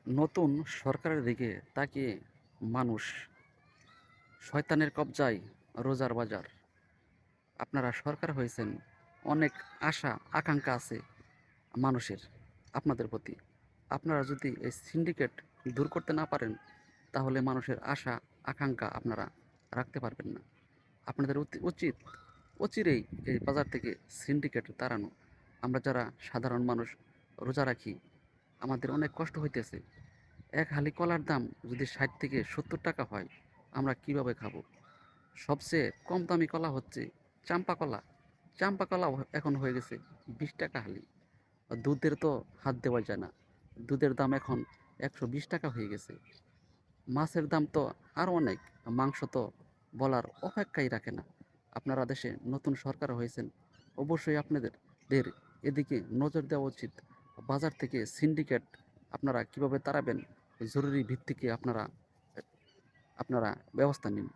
নতুন সরকারের দিকে তাকিয়ে মানুষ শয়তানের কবজায় রোজার বাজার। আপনারা সরকার হয়েছেন, অনেক আশা আকাঙ্ক্ষা আছে মানুষের আপনাদের প্রতি। আপনারা যদি এই সিন্ডিকেট দূর করতে না পারেন, তাহলে মানুষের আশা আকাঙ্ক্ষা আপনারা রাখতে পারবেন না। আপনাদের উচিত অচিরেই এই বাজার থেকে সিন্ডিকেট তাড়ানো। আমরা যারা সাধারণ মানুষ রোজা রাখি, আমাদের অনেক কষ্ট হইতেছে। এক হালি কলার দাম যদি ৬০ থেকে ৭০ টাকা হয়, আমরা কিভাবে খাবো? সবচেয়ে কম দামি কলা হচ্ছে চাম্পা কলা। চাম্পা কলাও এখন হয়ে গেছে ২০ টাকা হালি। দুধের তো হাত দেওয়া যায় না। দুধের দাম এখন ১২০ টাকা হয়ে গেছে। মাছের দাম তো আরও অনেক। মাংস তো বলার অপেক্ষাই রাখে না। আপনারা দেশে নতুন সরকার হয়েছেন, অবশ্যই আপনাদের এদিকে নজর দেওয়া উচিত। বাজার থেকে সিন্ডিকেট আপনারা কিভাবে তাড়াবেন, জরুরি ভিত্তিতে আপনারা আপনারা ব্যবস্থা নিন।